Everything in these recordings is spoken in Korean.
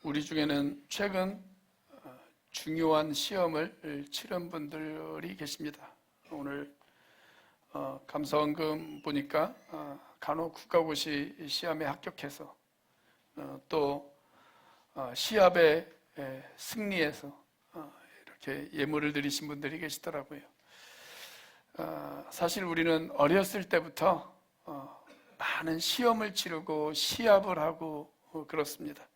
우리 중에는 최근 중요한 시험을 치른 분들이 계십니다. 오늘 감사원금 보니까 간호 국가고시 시험에 합격해서 또 시합에 승리해서 이렇게 예물을 드리신 분들이 계시더라고요. 사실 우리는 어렸을 때부터 많은 시험을 치르고 시합을 하고 그렇습니다.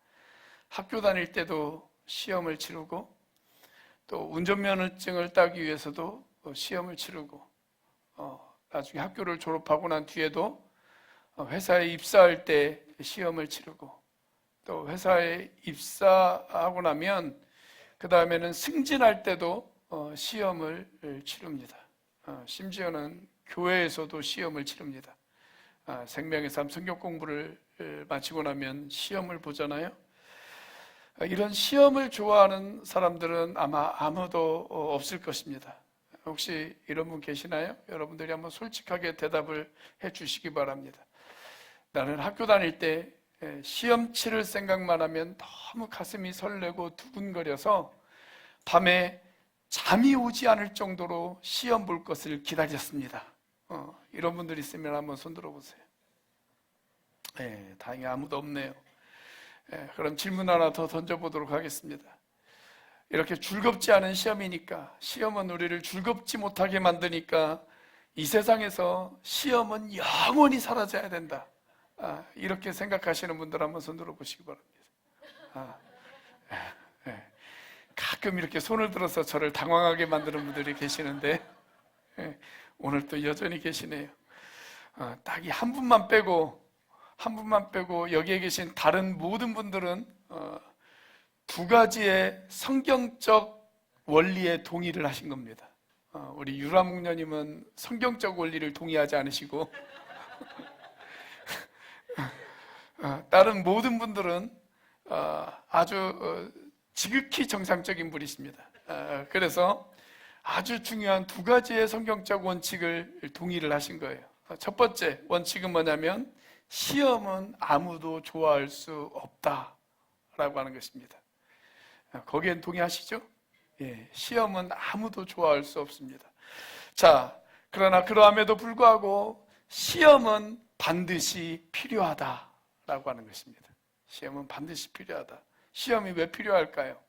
학교 다닐 때도 시험을 치르고 또 운전면허증을 따기 위해서도 시험을 치르고 나중에 학교를 졸업하고 난 뒤에도 회사에 입사할 때 시험을 치르고 또 회사에 입사하고 나면 그 다음에는 승진할 때도 시험을 치릅니다. 심지어는 교회에서도 시험을 치릅니다. 생명의 삶 성경 공부를 마치고 나면 시험을 보잖아요. 이런 시험을 좋아하는 사람들은 아마 아무도 없을 것입니다. 혹시 이런 분 계시나요? 여러분들이 한번 솔직하게 대답을 해 주시기 바랍니다. 나는 학교 다닐 때 시험 치를 생각만 하면 너무 가슴이 설레고 두근거려서 밤에 잠이 오지 않을 정도로 시험 볼 것을 기다렸습니다. 이런 분들 있으면 한번 손 들어보세요. 다행히 아무도 없네요. 그럼 질문 하나 더 던져보도록 하겠습니다. 이렇게 즐겁지 않은 시험이니까, 시험은 우리를 즐겁지 못하게 만드니까 이 세상에서 시험은 영원히 사라져야 된다, 이렇게 생각하시는 분들 한번 손 들어보시기 바랍니다. 가끔 이렇게 손을 들어서 저를 당황하게 만드는 분들이 계시는데 오늘 또 여전히 계시네요. 딱 이 한 분만 빼고 여기에 계신 다른 모든 분들은 두 가지의 성경적 원리에 동의를 하신 겁니다. 우리 유라 목녀님은 성경적 원리를 동의하지 않으시고 다른 모든 분들은 아주 지극히 정상적인 분이십니다. 그래서 아주 중요한 두 가지의 성경적 원칙을 동의를 하신 거예요. 첫 번째 원칙은 뭐냐면 시험은 아무도 좋아할 수 없다라고 하는 것입니다. 거기엔 동의하시죠? 시험은 아무도 좋아할 수 없습니다. 자, 그러나 그러함에도 불구하고 시험은 반드시 필요하다라고 하는 것입니다. 시험은 반드시 필요하다. 시험이 왜 필요할까요?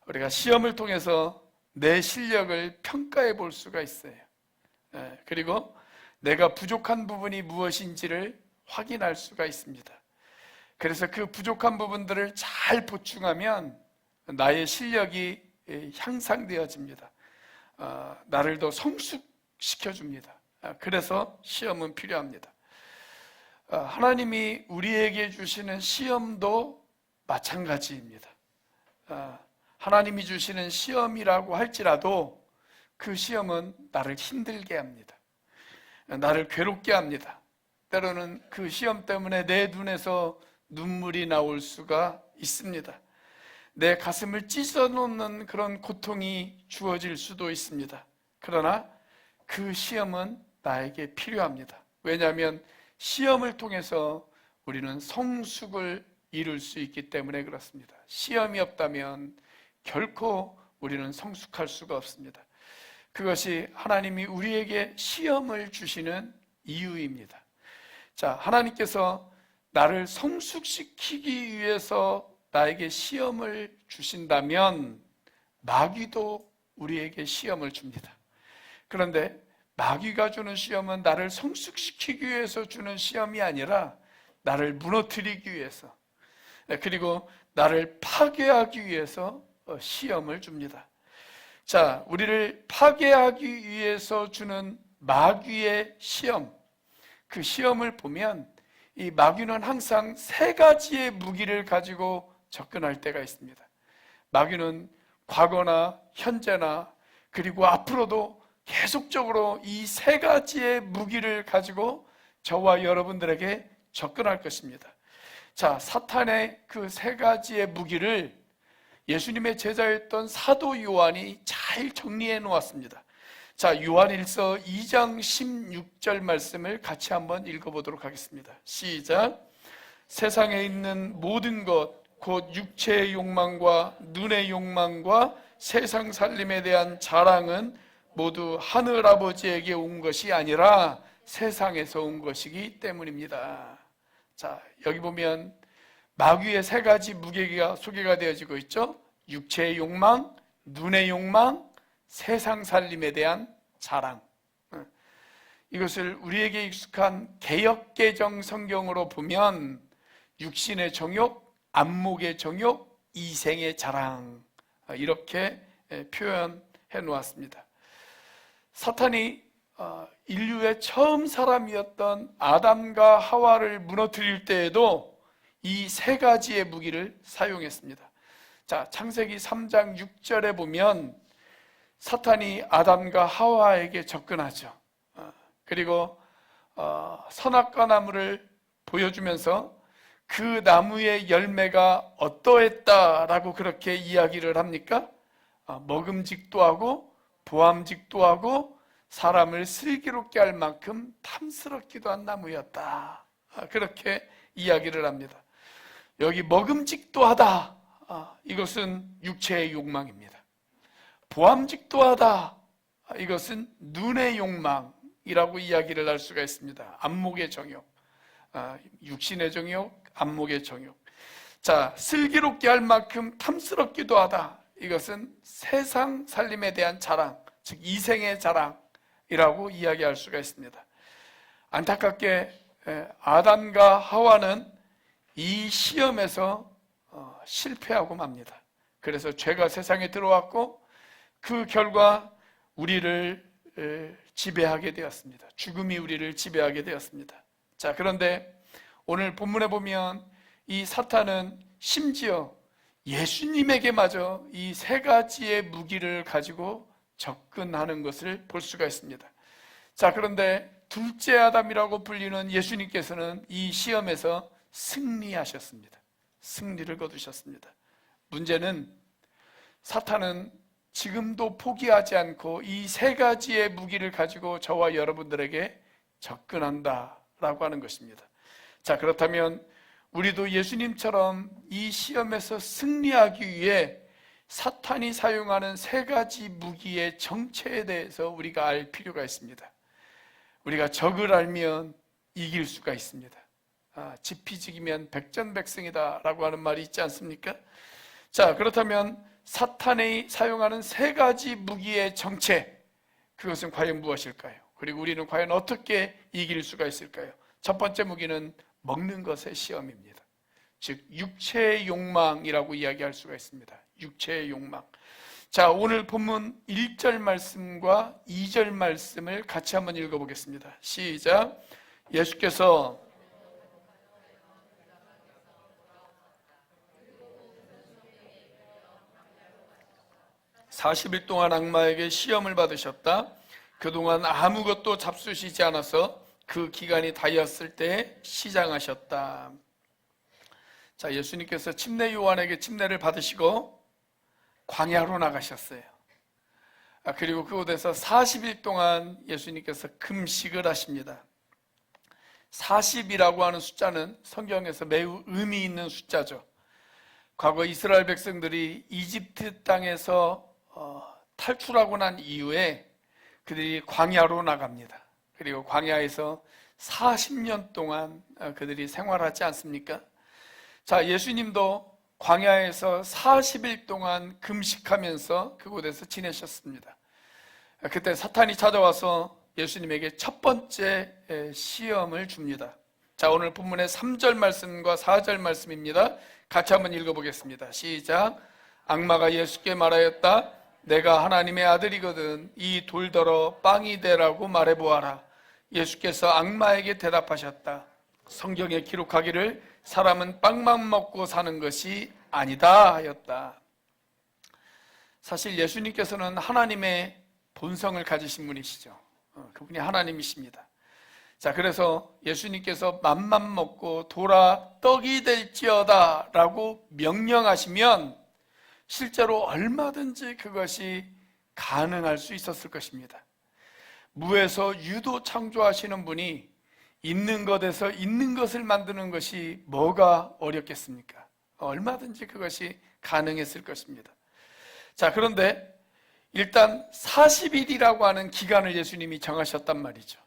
우리가 시험을 통해서 내 실력을 평가해 볼 수가 있어요. 그리고 내가 부족한 부분이 무엇인지를 확인할 수가 있습니다. 그래서 그 부족한 부분들을 잘 보충하면 나의 실력이 향상되어집니다. 나를 더 성숙시켜줍니다. 그래서 시험은 필요합니다. 하나님이 우리에게 주시는 시험도 마찬가지입니다. 하나님이 주시는 시험이라고 할지라도 그 시험은 나를 힘들게 합니다. 나를 괴롭게 합니다. 때로는 그 시험 때문에 내 눈에서 눈물이 나올 수가 있습니다. 내 가슴을 찢어놓는 그런 고통이 주어질 수도 있습니다. 그러나 그 시험은 나에게 필요합니다. 왜냐하면 시험을 통해서 우리는 성숙을 이룰 수 있기 때문에 그렇습니다. 시험이 없다면 결코 우리는 성숙할 수가 없습니다. 그것이 하나님이 우리에게 시험을 주시는 이유입니다. 자, 하나님께서 나를 성숙시키기 위해서 나에게 시험을 주신다면 마귀도 우리에게 시험을 줍니다. 그런데 마귀가 주는 시험은 나를 성숙시키기 위해서 주는 시험이 아니라 나를 무너뜨리기 위해서, 그리고 나를 파괴하기 위해서 시험을 줍니다. 자, 우리를 파괴하기 위해서 주는 마귀의 시험, 그 시험을 보면 이 마귀는 항상 세 가지의 무기를 가지고 접근할 때가 있습니다. 마귀는 과거나 현재나 그리고 앞으로도 계속적으로 이 세 가지의 무기를 가지고 저와 여러분들에게 접근할 것입니다. 자, 사탄의 그 세 가지의 무기를 예수님의 제자였던 사도 요한이 잘 정리해 놓았습니다. 자, 요한일서 2장 16절 말씀을 같이 한번 읽어보도록 하겠습니다. 시작. 세상에 있는 모든 것 곧 육체의 욕망과 눈의 욕망과 세상 살림에 대한 자랑은 모두 하늘 아버지에게 온 것이 아니라 세상에서 온 것이기 때문입니다. 자, 여기 보면 마귀의 세 가지 무게가 소개가 되어지고 있죠. 육체의 욕망, 눈의 욕망, 세상 살림에 대한 자랑. 이것을 우리에게 익숙한 개역개정 성경으로 보면 육신의 정욕, 안목의 정욕, 이생의 자랑, 이렇게 표현해 놓았습니다. 사탄이 인류의 처음 사람이었던 아담과 하와를 무너뜨릴 때에도 이 세 가지의 무기를 사용했습니다. 자, 창세기 3장 6절에 보면 사탄이 아담과 하와에게 접근하죠. 그리고 선악과 나무를 보여주면서 그 나무의 열매가 어떠했다라고 그렇게 이야기를 합니까? 먹음직도 하고 보암직도 하고 사람을 슬기롭게 할 만큼 탐스럽기도 한 나무였다. 그렇게 이야기를 합니다. 여기 먹음직도 하다, 이것은 육체의 욕망입니다. 보암직도 하다, 이것은 눈의 욕망이라고 이야기를 할 수가 있습니다. 안목의 정욕, 육신의 정욕, 안목의 정욕. 자, 슬기롭게 할 만큼 탐스럽기도 하다, 이것은 세상 살림에 대한 자랑, 즉 이생의 자랑이라고 이야기할 수가 있습니다. 안타깝게 아담과 하와는 이 시험에서 실패하고 맙니다. 그래서 죄가 세상에 들어왔고 그 결과 우리를 지배하게 되었습니다. 죽음이 우리를 지배하게 되었습니다. 자, 그런데 오늘 본문에 보면 이 사탄은 심지어 예수님에게마저 이 세 가지의 무기를 가지고 접근하는 것을 볼 수가 있습니다. 자, 그런데 둘째 아담이라고 불리는 예수님께서는 이 시험에서 승리하셨습니다. 승리를 거두셨습니다. 문제는 사탄은 지금도 포기하지 않고 이 세 가지의 무기를 가지고 저와 여러분들에게 접근한다라고 하는 것입니다. 자, 그렇다면 우리도 예수님처럼 이 시험에서 승리하기 위해 사탄이 사용하는 세 가지 무기의 정체에 대해서 우리가 알 필요가 있습니다. 우리가 적을 알면 이길 수가 있습니다. 지피지기면 백전백승이다 라고 하는 말이 있지 않습니까? 자, 그렇다면 사탄이 사용하는 세 가지 무기의 정체, 그것은 과연 무엇일까요? 그리고 우리는 과연 어떻게 이길 수가 있을까요? 첫 번째 무기는 먹는 것의 시험입니다. 즉 육체의 욕망이라고 이야기할 수가 있습니다. 육체의 욕망. 자, 오늘 본문 1절 말씀과 2절 말씀을 같이 한번 읽어보겠습니다. 시작. 예수께서 40일 동안 악마에게 시험을 받으셨다. 그동안 아무것도 잡수시지 않아서 그 기간이 다이었을 때 시장하셨다. 자, 예수님께서 침례 요한에게 침례를 받으시고 광야로 나가셨어요. 그리고 그곳에서 40일 동안 예수님께서 금식을 하십니다. 40이라고 하는 숫자는 성경에서 매우 의미 있는 숫자죠. 과거 이스라엘 백성들이 이집트 땅에서 탈출하고 난 이후에 그들이 광야로 나갑니다. 그리고 광야에서 40년 동안 그들이 생활하지 않습니까? 자, 예수님도 광야에서 40일 동안 금식하면서 그곳에서 지내셨습니다. 그때 사탄이 찾아와서 예수님에게 첫 번째 시험을 줍니다. 자, 오늘 본문의 3절 말씀과 4절 말씀입니다. 같이 한번 읽어보겠습니다. 시작. 악마가 예수께 말하였다. 내가 하나님의 아들이거든 이 돌더러 빵이 되라고 말해보아라. 예수께서 악마에게 대답하셨다. 성경에 기록하기를 사람은 빵만 먹고 사는 것이 아니다 하였다. 사실 예수님께서는 하나님의 본성을 가지신 분이시죠. 그분이 하나님이십니다. 자, 그래서 예수님께서 맘만 먹고 돌아 떡이 될지어다 라고 명령하시면 실제로 얼마든지 그것이 가능할 수 있었을 것입니다. 무에서 유도 창조하시는 분이 있는 것에서 있는 것을 만드는 것이 뭐가 어렵겠습니까? 얼마든지 그것이 가능했을 것입니다. 자, 그런데 일단 40일이라고 하는 기간을 예수님이 정하셨단 말이죠.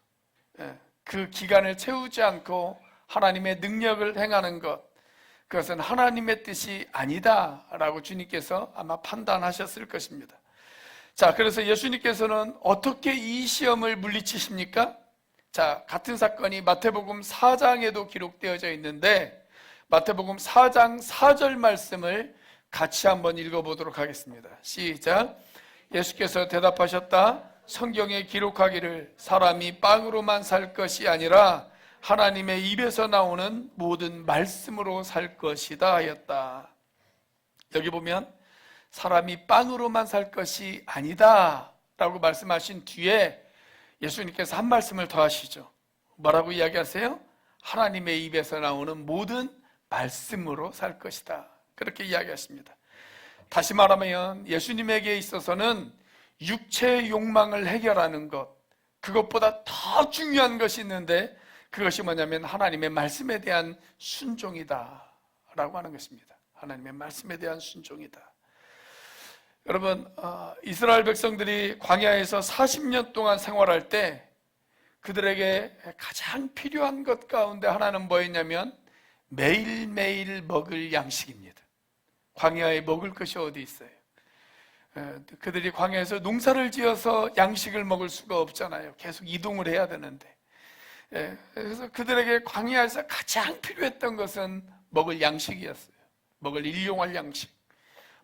그 기간을 채우지 않고 하나님의 능력을 행하는 것, 그것은 하나님의 뜻이 아니다라고 주님께서 아마 판단하셨을 것입니다. 자, 그래서 예수님께서는 어떻게 이 시험을 물리치십니까? 자, 같은 사건이 마태복음 4장에도 기록되어져 있는데 마태복음 4장 4절 말씀을 같이 한번 읽어보도록 하겠습니다. 시작. 예수께서 대답하셨다. 성경에 기록하기를 사람이 빵으로만 살 것이 아니라 하나님의 입에서 나오는 모든 말씀으로 살 것이다 하였다. 여기 보면 사람이 빵으로만 살 것이 아니다 라고 말씀하신 뒤에 예수님께서 한 말씀을 더 하시죠. 뭐라고 이야기하세요? 하나님의 입에서 나오는 모든 말씀으로 살 것이다, 그렇게 이야기하십니다. 다시 말하면 예수님에게 있어서는 육체의 욕망을 해결하는 것, 그것보다 더 중요한 것이 있는데 그것이 뭐냐면 하나님의 말씀에 대한 순종이다 라고 하는 것입니다. 하나님의 말씀에 대한 순종이다. 여러분, 이스라엘 백성들이 광야에서 40년 동안 생활할 때 그들에게 가장 필요한 것 가운데 하나는 뭐였냐면 매일매일 먹을 양식입니다. 광야에 먹을 것이 어디 있어요? 그들이 광야에서 농사를 지어서 양식을 먹을 수가 없잖아요. 계속 이동을 해야 되는데. 그래서 그들에게 광야에서 가장 필요했던 것은 먹을 양식이었어요. 먹을 일용할 양식.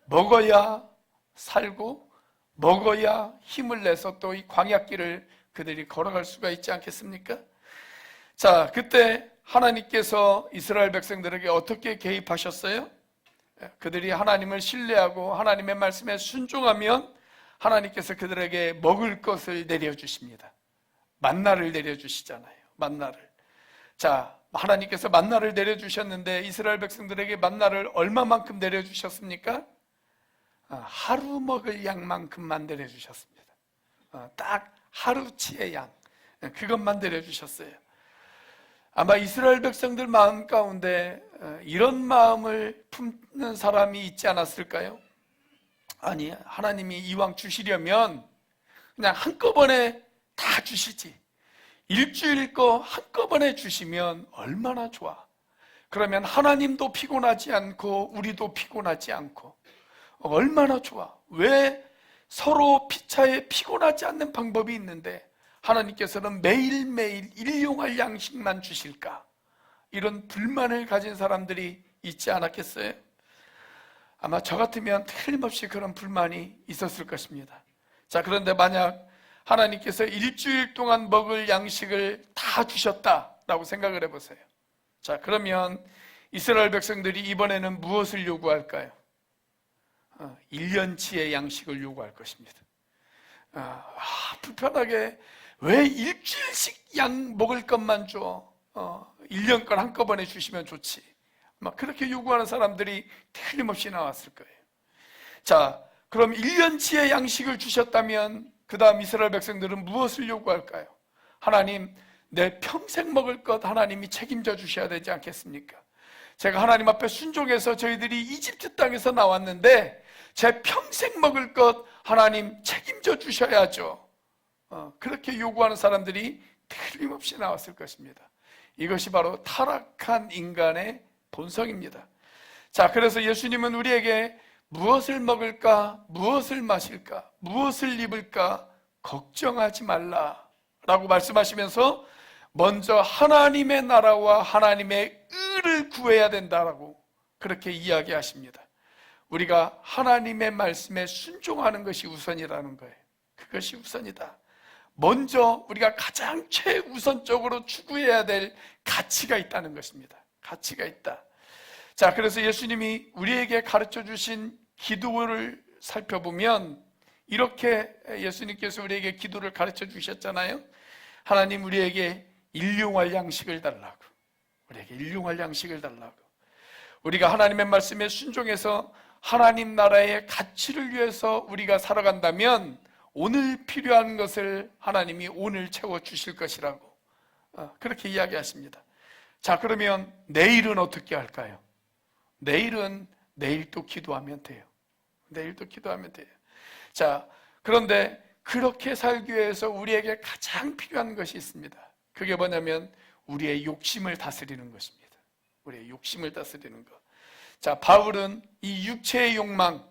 먹어야 살고 먹어야 힘을 내서 또 이 광야길을 그들이 걸어갈 수가 있지 않겠습니까? 자, 그때 하나님께서 이스라엘 백성들에게 어떻게 개입하셨어요? 그들이 하나님을 신뢰하고 하나님의 말씀에 순종하면 하나님께서 그들에게 먹을 것을 내려주십니다. 만나를 내려주시잖아요. 만나를. 자, 하나님께서 만나를 내려주셨는데 이스라엘 백성들에게 만나를 얼마만큼 내려주셨습니까? 하루 먹을 양만큼만 내려주셨습니다. 딱 하루치의 양, 그것만 내려주셨어요. 아마 이스라엘 백성들 마음 가운데 이런 마음을 품는 사람이 있지 않았을까요? 아니, 하나님이 이왕 주시려면 그냥 한꺼번에 다 주시지. 일주일 거 한꺼번에 주시면 얼마나 좋아. 그러면 하나님도 피곤하지 않고 우리도 피곤하지 않고 얼마나 좋아. 왜 서로 피차에 피곤하지 않는 방법이 있는데 하나님께서는 매일매일 일용할 양식만 주실까? 이런 불만을 가진 사람들이 있지 않았겠어요? 아마 저 같으면 틀림없이 그런 불만이 있었을 것입니다. 자, 그런데 만약 하나님께서 일주일 동안 먹을 양식을 다 주셨다라고 생각을 해보세요. 자, 그러면 이스라엘 백성들이 이번에는 무엇을 요구할까요? 1년치의 양식을 요구할 것입니다. 불편하게 왜 일주일씩 양 먹을 것만 줘? 1년 걸 한꺼번에 주시면 좋지. 막 그렇게 요구하는 사람들이 틀림없이 나왔을 거예요. 자, 그럼 1년치의 양식을 주셨다면 그 다음 이스라엘 백성들은 무엇을 요구할까요? 하나님, 내 평생 먹을 것 하나님이 책임져 주셔야 되지 않겠습니까? 제가 하나님 앞에 순종해서 저희들이 이집트 땅에서 나왔는데 제 평생 먹을 것 하나님 책임져 주셔야죠. 그렇게 요구하는 사람들이 틀림없이 나왔을 것입니다. 이것이 바로 타락한 인간의 본성입니다. 자, 그래서 예수님은 우리에게 무엇을 먹을까, 무엇을 마실까, 무엇을 입을까 걱정하지 말라라고 말씀하시면서 먼저 하나님의 나라와 하나님의 의를 구해야 된다라고 그렇게 이야기하십니다. 우리가 하나님의 말씀에 순종하는 것이 우선이라는 거예요. 그것이 우선이다. 먼저 우리가 가장 최우선적으로 추구해야 될 가치가 있다는 것입니다. 가치가 있다. 자, 그래서 예수님이 우리에게 가르쳐 주신 기도를 살펴보면 이렇게 예수님께서 우리에게 기도를 가르쳐 주셨잖아요. 하나님, 우리에게 일용할 양식을 달라고. 우리에게 일용할 양식을 달라고. 우리가 하나님의 말씀에 순종해서 하나님 나라의 가치를 위해서 우리가 살아간다면 오늘 필요한 것을 하나님이 오늘 채워주실 것이라고 그렇게 이야기하십니다. 자, 그러면 내일은 어떻게 할까요? 내일은 내일 또 기도하면 돼요. 내일 또 기도하면 돼요. 자, 그런데 그렇게 살기 위해서 우리에게 가장 필요한 것이 있습니다. 그게 뭐냐면 우리의 욕심을 다스리는 것입니다. 우리의 욕심을 다스리는 것. 자, 바울은 이 육체의 욕망,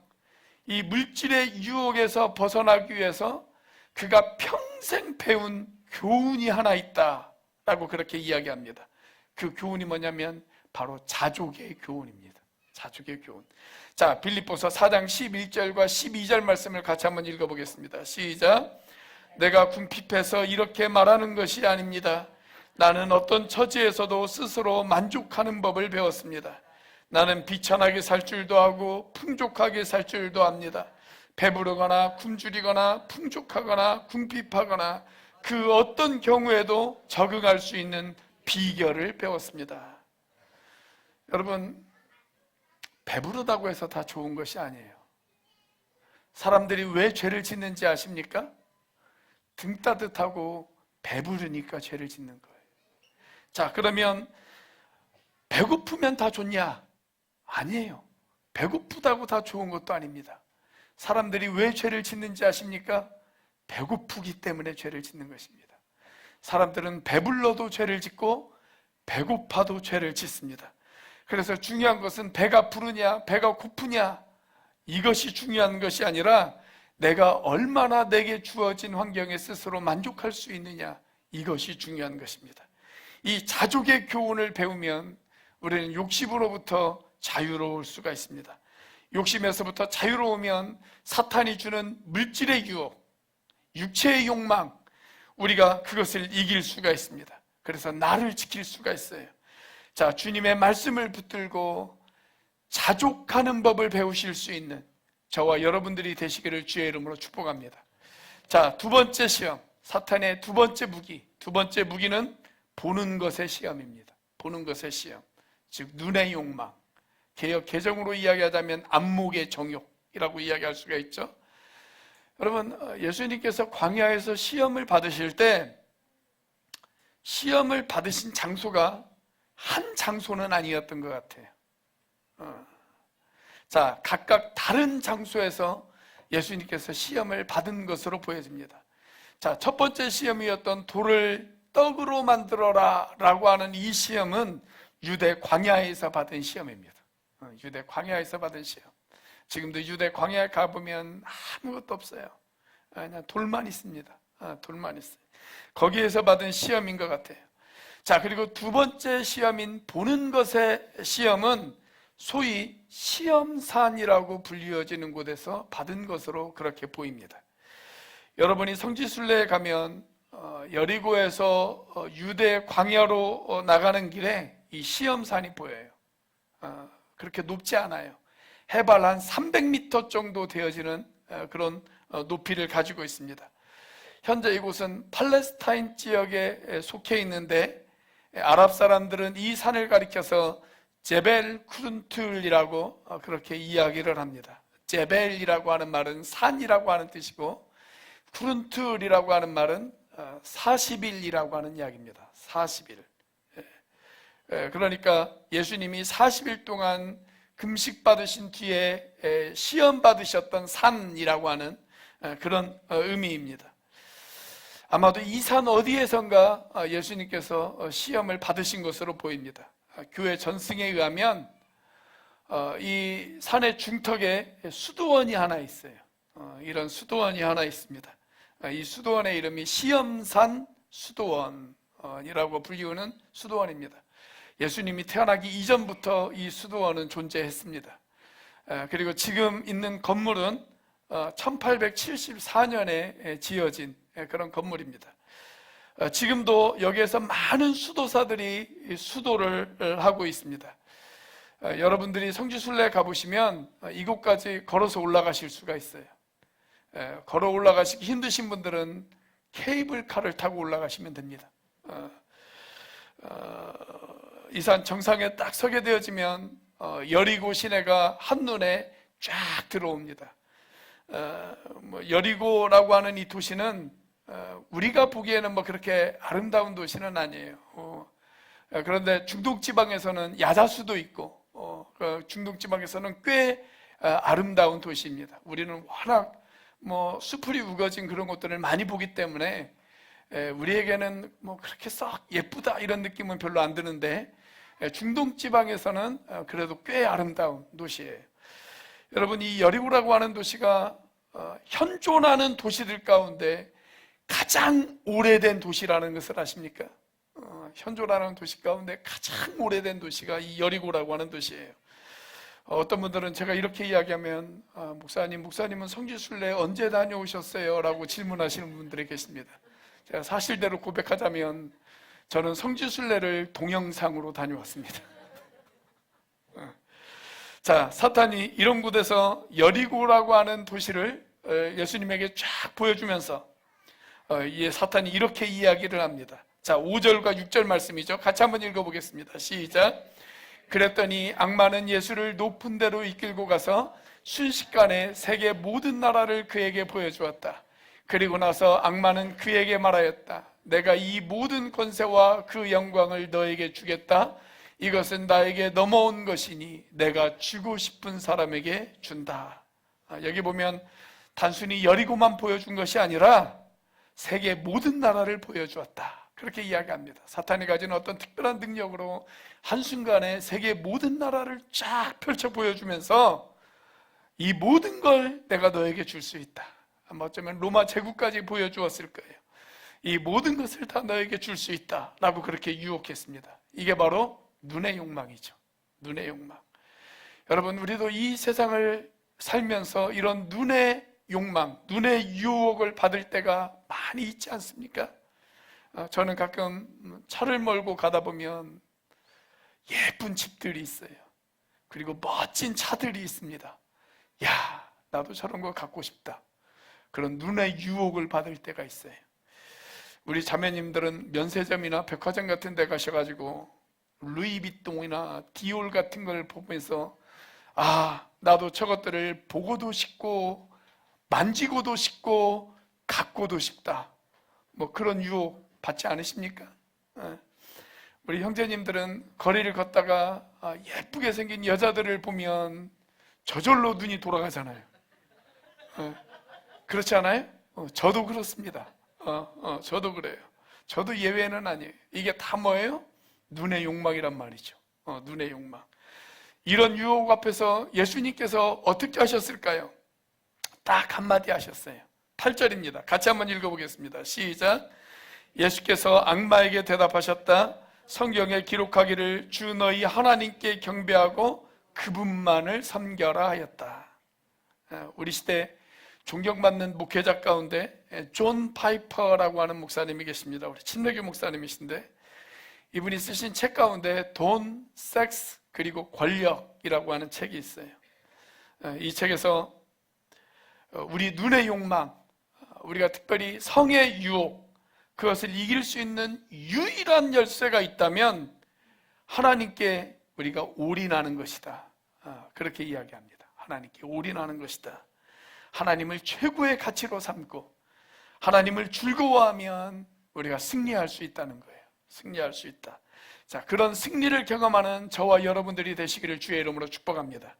이 물질의 유혹에서 벗어나기 위해서 그가 평생 배운 교훈이 하나 있다라고 그렇게 이야기합니다. 그 교훈이 뭐냐면 바로 자족의 교훈입니다. 자족의 교훈. 자, 빌립보서 4장 11절과 12절 말씀을 같이 한번 읽어보겠습니다. 시작. 내가 궁핍해서 이렇게 말하는 것이 아닙니다. 나는 어떤 처지에서도 스스로 만족하는 법을 배웠습니다. 나는 비천하게 살 줄도 하고 풍족하게 살 줄도 압니다. 배부르거나 굶주리거나 풍족하거나 궁핍하거나 그 어떤 경우에도 적응할 수 있는 비결을 배웠습니다. 여러분, 배부르다고 해서 다 좋은 것이 아니에요. 사람들이 왜 죄를 짓는지 아십니까? 등 따뜻하고 배부르니까 죄를 짓는 거예요. 자, 그러면 배고프면 다 좋냐? 아니에요. 배고프다고 다 좋은 것도 아닙니다. 사람들이 왜 죄를 짓는지 아십니까? 배고프기 때문에 죄를 짓는 것입니다. 사람들은 배불러도 죄를 짓고 배고파도 죄를 짓습니다. 그래서 중요한 것은 배가 부르냐, 배가 고프냐, 이것이 중요한 것이 아니라 내가 얼마나 내게 주어진 환경에 스스로 만족할 수 있느냐, 이것이 중요한 것입니다. 이 자족의 교훈을 배우면 우리는 욕심으로부터 자유로울 수가 있습니다. 욕심에서부터 자유로우면 사탄이 주는 물질의 유혹, 육체의 욕망, 우리가 그것을 이길 수가 있습니다. 그래서 나를 지킬 수가 있어요. 자, 주님의 말씀을 붙들고 자족하는 법을 배우실 수 있는 저와 여러분들이 되시기를 주의 이름으로 축복합니다. 자, 두 번째 시험, 사탄의 두 번째 무기. 두 번째 무기는 보는 것의 시험입니다. 보는 것의 시험, 즉 눈의 욕망. 개역 개정으로 이야기하자면 안목의 정욕이라고 이야기할 수가 있죠. 여러분, 예수님께서 광야에서 시험을 받으실 때 시험을 받으신 장소가 한 장소는 아니었던 것 같아요. 자, 각각 다른 장소에서 예수님께서 시험을 받은 것으로 보여집니다. 자, 첫 번째 시험이었던 돌을 떡으로 만들어라 라고 하는 이 시험은 유대 광야에서 받은 시험입니다. 유대 광야에서 받은 시험. 지금도 유대 광야에 가보면 아무것도 없어요. 그냥 돌만 있습니다. 돌만 있어요. 거기에서 받은 시험인 것 같아요. 자, 그리고 두 번째 시험인 보는 것의 시험은 소위 시험산이라고 불리어지는 곳에서 받은 것으로 그렇게 보입니다. 여러분이 성지순례에 가면 여리고에서 유대 광야로 나가는 길에 이 시험산이 보여요. 그렇게 높지 않아요. 해발 한 300m 정도 되어지는 그런 높이를 가지고 있습니다. 현재 이곳은 팔레스타인 지역에 속해 있는데 아랍 사람들은 이 산을 가리켜서 제벨 쿠른툴이라고 그렇게 이야기를 합니다. 제벨이라고 하는 말은 산이라고 하는 뜻이고 쿠른툴이라고 하는 말은 40일이라고 하는 이야기입니다. 40일. 그러니까 예수님이 40일 동안 금식 받으신 뒤에 시험 받으셨던 산이라고 하는 그런 의미입니다. 아마도 이 산 어디에선가 예수님께서 시험을 받으신 것으로 보입니다. 교회 전승에 의하면 이 산의 중턱에 수도원이 하나 있어요. 이런 수도원이 하나 있습니다. 이 수도원의 이름이 시험산 수도원이라고 불리우는 수도원입니다. 예수님이 태어나기 이전부터 이 수도원은 존재했습니다. 그리고 지금 있는 건물은 1874년에 지어진 그런 건물입니다. 지금도 여기에서 많은 수도사들이 수도를 하고 있습니다. 여러분들이 성지순례 가보시면 이곳까지 걸어서 올라가실 수가 있어요. 걸어 올라가시기 힘드신 분들은 케이블카를 타고 올라가시면 됩니다. 이 산 정상에 딱 서게 되어지면 여리고 시내가 한눈에 쫙 들어옵니다. 여리고라고 하는 이 도시는 우리가 보기에는 그렇게 아름다운 도시는 아니에요. 그런데 중동 지방에서는 야자수도 있고 그 중동 지방에서는 꽤 아름다운 도시입니다. 우리는 워낙 수풀이 우거진 그런 것들을 많이 보기 때문에 우리에게는 그렇게 썩 예쁘다 이런 느낌은 별로 안 드는데, 중동 지방에서는 그래도 꽤 아름다운 도시예요. 여러분, 이 여리고라고 하는 도시가 현존하는 도시들 가운데 가장 오래된 도시라는 것을 아십니까? 현존하는 도시 가운데 가장 오래된 도시가 이 여리고라고 하는 도시예요. 어떤 분들은 제가 이렇게 이야기하면 목사님은 성지순례 언제 다녀오셨어요? 라고 질문하시는 분들이 계십니다. 제가 사실대로 고백하자면 저는 성지순례를 동영상으로 다녀왔습니다. 자, 사탄이 이런 곳에서 여리고라고 하는 도시를 예수님에게 쫙 보여주면서 사탄이 이렇게 이야기를 합니다. 자, 5절과 6절 말씀이죠. 같이 한번 읽어보겠습니다. 시작. 그랬더니 악마는 예수를 높은 데로 이끌고 가서 순식간에 세계 모든 나라를 그에게 보여주었다. 그리고 나서 악마는 그에게 말하였다. 내가 이 모든 권세와 그 영광을 너에게 주겠다. 이것은 나에게 넘어온 것이니 내가 주고 싶은 사람에게 준다. 여기 보면 단순히 여리고만 보여준 것이 아니라 세계 모든 나라를 보여주었다. 그렇게 이야기합니다. 사탄이 가진 어떤 특별한 능력으로 한순간에 세계 모든 나라를 쫙 펼쳐 보여주면서 이 모든 걸 내가 너에게 줄 수 있다. 어쩌면 로마 제국까지 보여주었을 거예요. 이 모든 것을 다 너에게 줄 수 있다 라고 그렇게 유혹했습니다. 이게 바로 눈의 욕망이죠. 눈의 욕망. 여러분, 우리도 이 세상을 살면서 이런 눈의 욕망, 눈의 유혹을 받을 때가 많이 있지 않습니까? 저는 가끔 차를 몰고 가다 보면 예쁜 집들이 있어요. 그리고 멋진 차들이 있습니다. 야, 나도 저런 거 갖고 싶다. 그런 눈의 유혹을 받을 때가 있어요. 우리 자매님들은 면세점이나 백화점 같은 데 가셔가지고 루이비통이나 디올 같은 걸 보면서 나도 저것들을 보고도 싶고 만지고도 싶고 갖고도 싶다. 그런 유혹 받지 않으십니까? 우리 형제님들은 거리를 걷다가 예쁘게 생긴 여자들을 보면 저절로 눈이 돌아가잖아요. 그렇지 않아요? 저도 그렇습니다. 저도 그래요. 저도 예외는 아니에요. 이게 다 뭐예요? 눈의 욕망이란 말이죠. 눈의 욕망. 이런 유혹 앞에서 예수님께서 어떻게 하셨을까요? 딱 한마디 하셨어요. 8절입니다. 같이 한번 읽어보겠습니다. 시작. 예수께서 악마에게 대답하셨다. 성경에 기록하기를 주 너희 하나님께 경배하고 그분만을 섬겨라 하였다. 우리 시대 존경받는 목회자 가운데 존 파이퍼라고 하는 목사님이 계십니다. 우리 침례교 목사님이신데, 이분이 쓰신 책 가운데 돈, 섹스, 그리고 권력이라고 하는 책이 있어요. 이 책에서 우리 눈의 욕망, 우리가 특별히 성의 유혹, 그것을 이길 수 있는 유일한 열쇠가 있다면 하나님께 우리가 올인하는 것이다. 그렇게 이야기합니다. 하나님께 올인하는 것이다. 하나님을 최고의 가치로 삼고 하나님을 즐거워하면 우리가 승리할 수 있다는 거예요. 승리할 수 있다. 자, 그런 승리를 경험하는 저와 여러분들이 되시기를 주의 이름으로 축복합니다.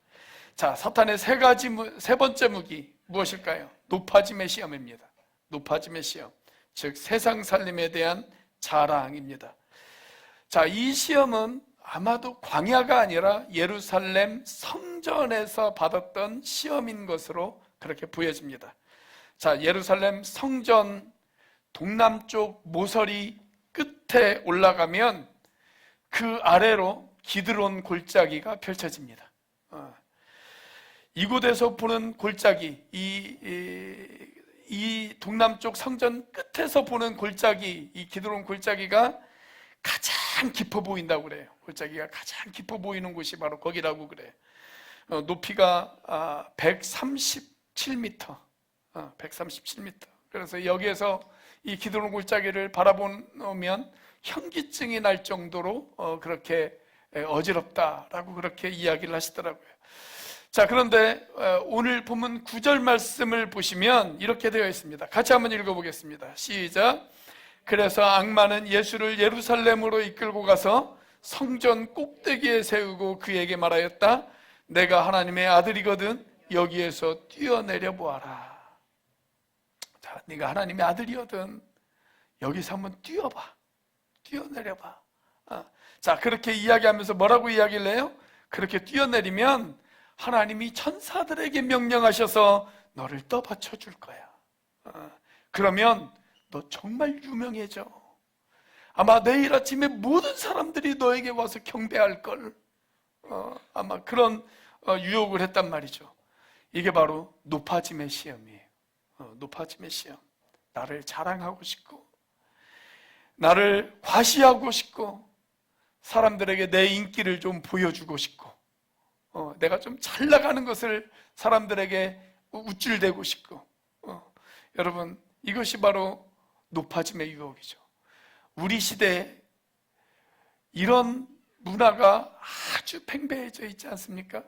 자, 사탄의 세 번째 무기 무엇일까요? 높아짐의 시험입니다. 높아짐의 시험, 즉 세상 살림에 대한 자랑입니다. 자, 이 시험은 아마도 광야가 아니라 예루살렘 성전에서 받았던 시험인 것으로 그렇게 보여집니다. 자, 예루살렘 성전 동남쪽 모서리 끝에 올라가면 그 아래로 기드론 골짜기가 펼쳐집니다. 이곳에서 보는 골짜기, 이 동남쪽 성전 끝에서 보는 골짜기, 이 기드론 골짜기가 가장 깊어 보인다고 그래요. 골짜기가 가장 깊어 보이는 곳이 바로 거기라고 그래요. 높이가 137m, 137m. 그래서 여기에서 이 기드론 골짜기를 바라보면 현기증이 날 정도로 그렇게 어지럽다라고 그렇게 이야기를 하시더라고요. 자, 그런데 오늘 본문 9절 말씀을 보시면 이렇게 되어 있습니다. 같이 한번 읽어보겠습니다. 시작. 그래서 악마는 예수를 예루살렘으로 이끌고 가서 성전 꼭대기에 세우고 그에게 말하였다. 내가 하나님의 아들이거든 여기에서 뛰어내려 보아라. 자, 네가 하나님의 아들이거든 여기서 한번 뛰어봐. 뛰어내려봐. 자, 그렇게 이야기하면서 뭐라고 이야기를 해요? 그렇게 뛰어내리면 하나님이 천사들에게 명령하셔서 너를 떠받쳐 줄 거야. 그러면 너 정말 유명해져. 아마 내일 아침에 모든 사람들이 너에게 와서 경배할 걸. 아마 그런 유혹을 했단 말이죠. 이게 바로 높아짐의 시험이에요. 높아짐의 시험. 나를 자랑하고 싶고, 나를 과시하고 싶고, 사람들에게 내 인기를 좀 보여주고 싶고, 내가 좀 잘 나가는 것을 사람들에게 우쭐대고 싶고, 여러분, 이것이 바로 높아짐의 유혹이죠. 우리 시대에 이런 문화가 아주 팽배해져 있지 않습니까?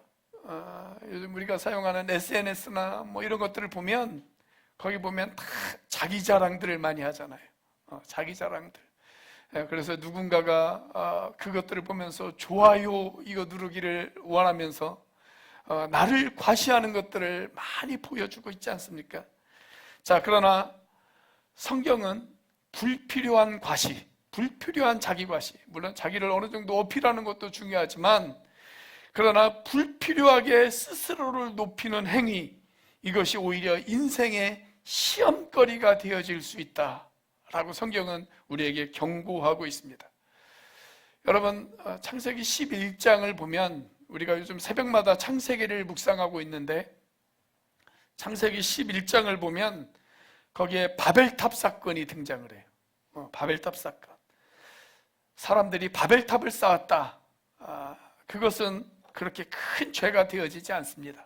요즘 우리가 사용하는 SNS나 뭐 이런 것들을 보면 거기 보면 다 자기 자랑들을 많이 하잖아요. 자기 자랑들. 그래서 누군가가 그것들을 보면서 좋아요 이거 누르기를 원하면서 나를 과시하는 것들을 많이 보여주고 있지 않습니까? 자, 그러나 성경은 불필요한 과시, 불필요한 자기 과시, 물론 자기를 어느 정도 어필하는 것도 중요하지만 그러나 불필요하게 스스로를 높이는 행위, 이것이 오히려 인생의 시험거리가 되어질 수 있다라고 성경은 우리에게 경고하고 있습니다. 여러분, 창세기 11장을 보면 우리가 요즘 새벽마다 창세기를 묵상하고 있는데 창세기 11장을 보면 거기에 바벨탑 사건이 등장을 해요. 바벨탑 사건. 사람들이 바벨탑을 쌓았다. 그것은 그렇게 큰 죄가 되어지지 않습니다.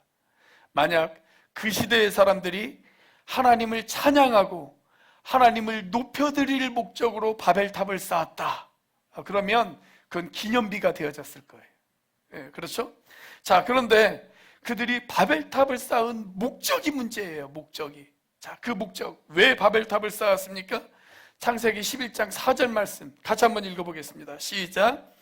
만약 그 시대의 사람들이 하나님을 찬양하고 하나님을 높여드릴 목적으로 바벨탑을 쌓았다. 그러면 그건 기념비가 되어졌을 거예요. 그렇죠? 자, 그런데 그들이 바벨탑을 쌓은 목적이 문제예요. 목적이. 자, 그 목적. 왜 바벨탑을 쌓았습니까? 창세기 11장 4절 말씀 같이 한번 읽어보겠습니다. 시작.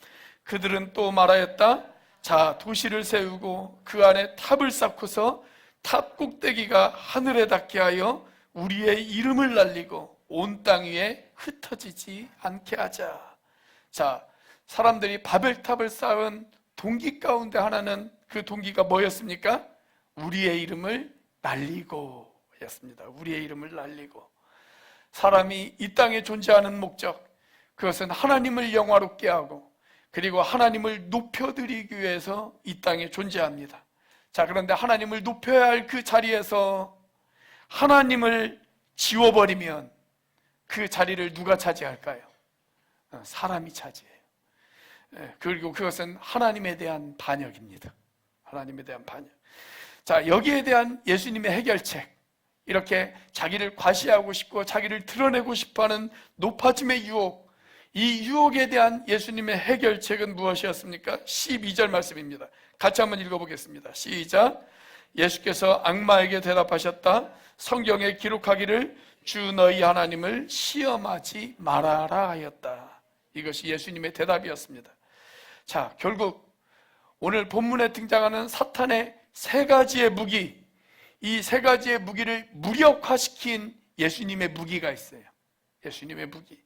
그들은 또 말하였다. 자, 도시를 세우고 그 안에 탑을 쌓고서 탑 꼭대기가 하늘에 닿게 하여 우리의 이름을 날리고 온 땅 위에 흩어지지 않게 하자. 자, 사람들이 바벨탑을 쌓은 동기 가운데 하나는 그 동기가 뭐였습니까? 우리의 이름을 날리고 였습니다. 우리의 이름을 날리고. 사람이 이 땅에 존재하는 목적, 그것은 하나님을 영화롭게 하고 그리고 하나님을 높여드리기 위해서 이 땅에 존재합니다. 자, 그런데 하나님을 높여야 할 그 자리에서 하나님을 지워버리면 그 자리를 누가 차지할까요? 사람이 차지해요. 그리고 그것은 하나님에 대한 반역입니다. 하나님에 대한 반역. 자, 여기에 대한 예수님의 해결책, 이렇게 자기를 과시하고 싶고 자기를 드러내고 싶어하는 높아짐의 유혹, 이 유혹에 대한 예수님의 해결책은 무엇이었습니까? 12절 말씀입니다. 같이 한번 읽어보겠습니다. 시작. 예수께서 악마에게 대답하셨다. 성경에 기록하기를 주 너희 하나님을 시험하지 말아라 하였다. 이것이 예수님의 대답이었습니다. 자, 결국 오늘 본문에 등장하는 사탄의 세 가지의 무기, 이 세 가지의 무기를 무력화시킨 예수님의 무기가 있어요. 예수님의 무기.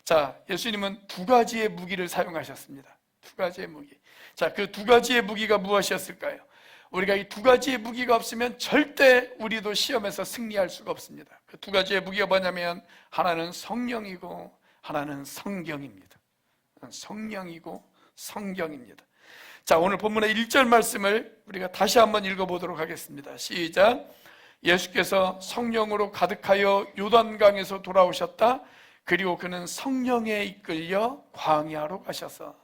자, 예수님은 두 가지의 무기를 사용하셨습니다. 두 가지의 무기. 자, 그 두 가지의 무기가 무엇이었을까요? 우리가 이 두 가지의 무기가 없으면 절대 우리도 시험에서 승리할 수가 없습니다. 그 두 가지의 무기가 뭐냐면 하나는 성령이고 하나는 성경입니다. 성령이고 성경입니다. 자, 오늘 본문의 1절 말씀을 우리가 다시 한번 읽어보도록 하겠습니다. 시작. 예수께서 성령으로 가득하여 요단강에서 돌아오셨다. 그리고 그는 성령에 이끌려 광야로 가셔서.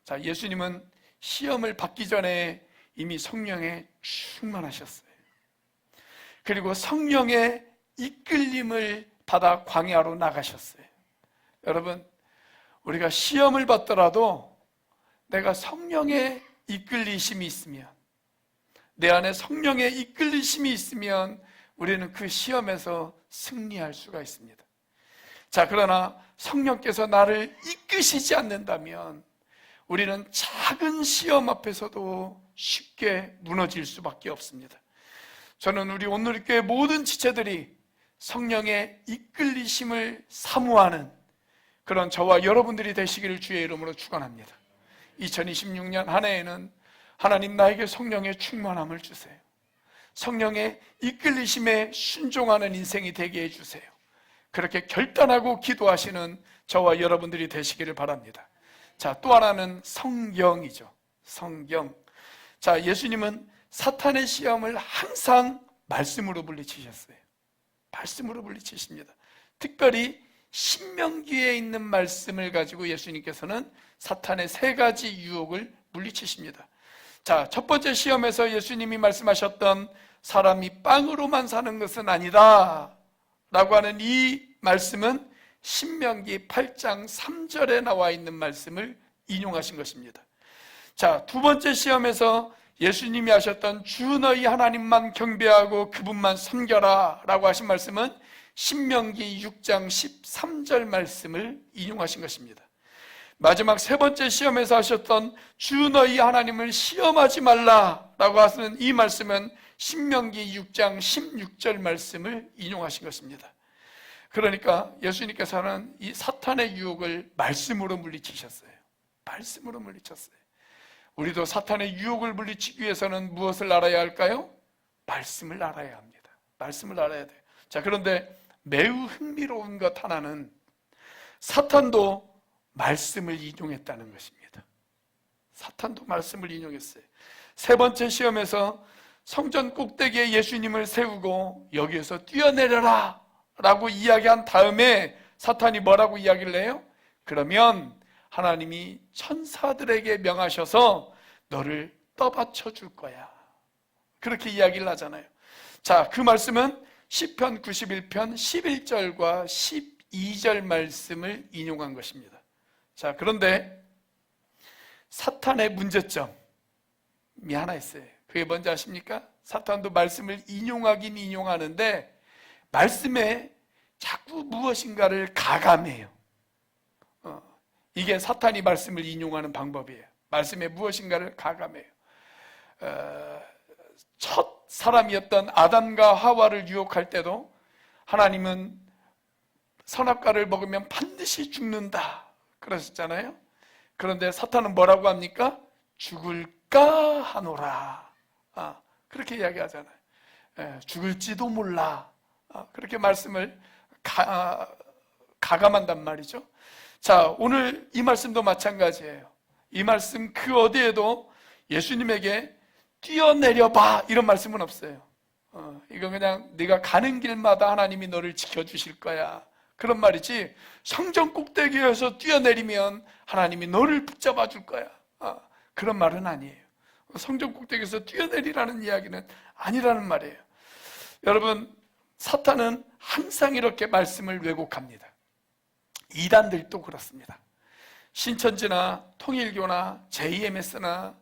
자, 예수님은 시험을 받기 전에 이미 성령에 충만하셨어요. 그리고 성령의 이끌림을 받아 광야로 나가셨어요. 여러분, 우리가 시험을 받더라도 내가 성령의 이끌리심이 있으면, 내 안에 성령의 이끌리심이 있으면 우리는 그 시험에서 승리할 수가 있습니다. 자, 그러나 성령께서 나를 이끄시지 않는다면, 우리는 작은 시험 앞에서도 쉽게 무너질 수밖에 없습니다. 저는 우리 온누리교회 모든 지체들이 성령의 이끌리심을 사모하는 그런 저와 여러분들이 되시기를 주의 이름으로 축원합니다. 2026년 한 해에는 하나님 나에게 성령의 충만함을 주세요. 성령의 이끌리심에 순종하는 인생이 되게 해주세요. 그렇게 결단하고 기도하시는 저와 여러분들이 되시기를 바랍니다. 자, 또 하나는 성경이죠. 성경. 자, 예수님은 사탄의 시험을 항상 말씀으로 물리치셨어요. 말씀으로 물리치십니다. 특별히 신명기에 있는 말씀을 가지고 예수님께서는 사탄의 3가지 유혹을 물리치십니다. 자, 첫 번째 시험에서 예수님이 말씀하셨던 사람이 빵으로만 사는 것은 아니다 라고 하는 이 말씀은 신명기 8장 3절에 나와 있는 말씀을 인용하신 것입니다. 자, 두 번째 시험에서 예수님이 하셨던 주 너희 하나님만 경배하고 그분만 섬겨라 라고 하신 말씀은 신명기 6장 13절 말씀을 인용하신 것입니다. 마지막 세 번째 시험에서 하셨던 주 너희 하나님을 시험하지 말라라고 하시는 이 말씀은 신명기 6장 16절 말씀을 인용하신 것입니다. 그러니까 예수님께서는 이 사탄의 유혹을 말씀으로 물리치셨어요. 말씀으로 물리쳤어요. 우리도 사탄의 유혹을 물리치기 위해서는 무엇을 알아야 할까요? 말씀을 알아야 합니다. 말씀을 알아야 돼요. 자, 그런데 매우 흥미로운 것 하나는 사탄도 말씀을 인용했다는 것입니다. 사탄도 말씀을 인용했어요. 세 번째 시험에서 성전 꼭대기에 예수님을 세우고 여기에서 뛰어내려라 라고 이야기한 다음에 사탄이 뭐라고 이야기를 해요? 그러면 하나님이 천사들에게 명하셔서 너를 떠받쳐 줄 거야. 그렇게 이야기를 하잖아요. 자, 그 말씀은 시편 91편 11절과 12절 말씀을 인용한 것입니다. 자, 그런데 사탄의 문제점이 하나 있어요. 그게 뭔지 아십니까? 사탄도 말씀을 인용하긴 인용하는데 말씀에 자꾸 무엇인가를 가감해요. 이게 사탄이 말씀을 인용하는 방법이에요. 말씀에 무엇인가를 가감해요. 첫 사람이었던 아담과 하와를 유혹할 때도 하나님은 선악과를 먹으면 반드시 죽는다 그러셨잖아요. 그런데 사탄은 뭐라고 합니까? 죽을까 하노라. 그렇게 이야기하잖아요. 죽을지도 몰라. 그렇게 말씀을 가감한단 말이죠. 자, 오늘 이 말씀도 마찬가지예요. 이 말씀 그 어디에도 예수님에게 뛰어내려봐 이런 말씀은 없어요. 이건 그냥 네가 가는 길마다 하나님이 너를 지켜주실 거야 그런 말이지, 성전 꼭대기에서 뛰어내리면 하나님이 너를 붙잡아 줄 거야 그런 말은 아니에요. 성전 꼭대기에서 뛰어내리라는 이야기는 아니라는 말이에요. 여러분, 사탄은 항상 이렇게 말씀을 왜곡합니다. 이단들도 그렇습니다. 신천지나 통일교나 JMS나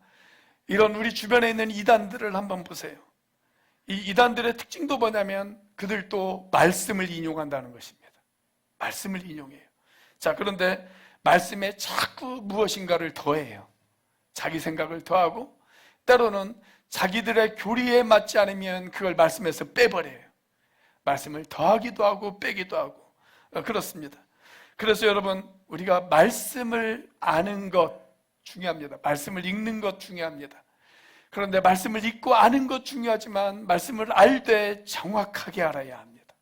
이런 우리 주변에 있는 이단들을 한번 보세요. 이 이단들의 특징도 뭐냐면 그들도 말씀을 인용한다는 것입니다. 말씀을 인용해요. 자, 그런데 말씀에 자꾸 무엇인가를 더해요. 자기 생각을 더하고 때로는 자기들의 교리에 맞지 않으면 그걸 말씀에서 빼버려요. 말씀을 더하기도 하고 빼기도 하고 그렇습니다. 그래서 여러분, 우리가 말씀을 아는 것 중요합니다. 말씀을 읽는 것 중요합니다. 그런데 말씀을 읽고 아는 것 중요하지만 말씀을 알되 정확하게 알아야 합니다.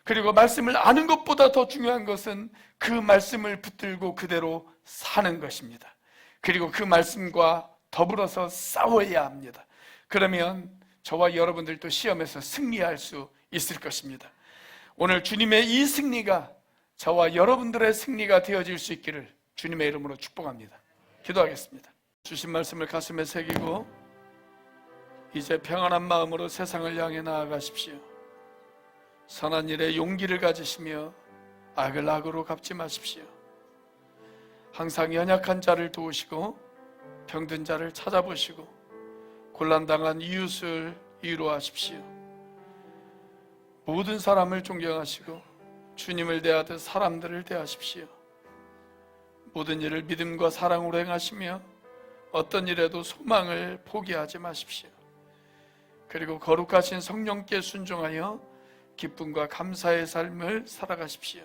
그리고 말씀을 아는 것보다 더 중요한 것은 그 말씀을 붙들고 그대로 사는 것입니다. 그리고 그 말씀과 더불어서 싸워야 합니다. 그러면 저와 여러분들도 시험에서 승리할 수 있을 것입니다. 오늘 주님의 이 승리가 저와 여러분들의 승리가 되어질 수 있기를 주님의 이름으로 축복합니다. 기도하겠습니다. 주신 말씀을 가슴에 새기고 이제 평안한 마음으로 세상을 향해 나아가십시오. 선한 일에 용기를 가지시며 악을 악으로 갚지 마십시오. 항상 연약한 자를 도우시고 병든 자를 찾아보시고 곤란당한 이웃을 위로하십시오. 모든 사람을 존경하시고 주님을 대하듯 사람들을 대하십시오. 모든 일을 믿음과 사랑으로 행하시며 어떤 일에도 소망을 포기하지 마십시오. 그리고 거룩하신 성령께 순종하여 기쁨과 감사의 삶을 살아가십시오.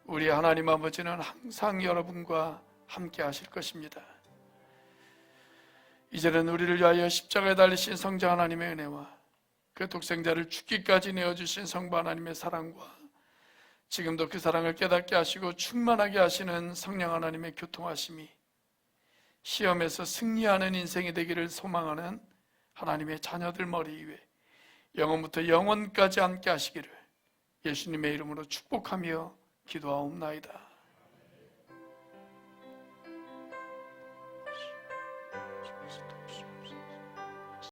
우리 하나님 아버지는 항상 여러분과 함께 하실 것입니다. 이제는 우리를 위하여 십자가에 달리신 성자 하나님의 은혜와 그 독생자를 죽기까지 내어주신 성부 하나님의 사랑과 지금도 그 사랑을 깨닫게 하시고 충만하게 하시는 성령 하나님의 교통하심이 시험에서 승리하는 인생이 되기를 소망하는 하나님의 자녀들 머리 위에 영원부터 영원까지 함께 하시기를 예수님의 이름으로 축복하며 기도하옵나이다.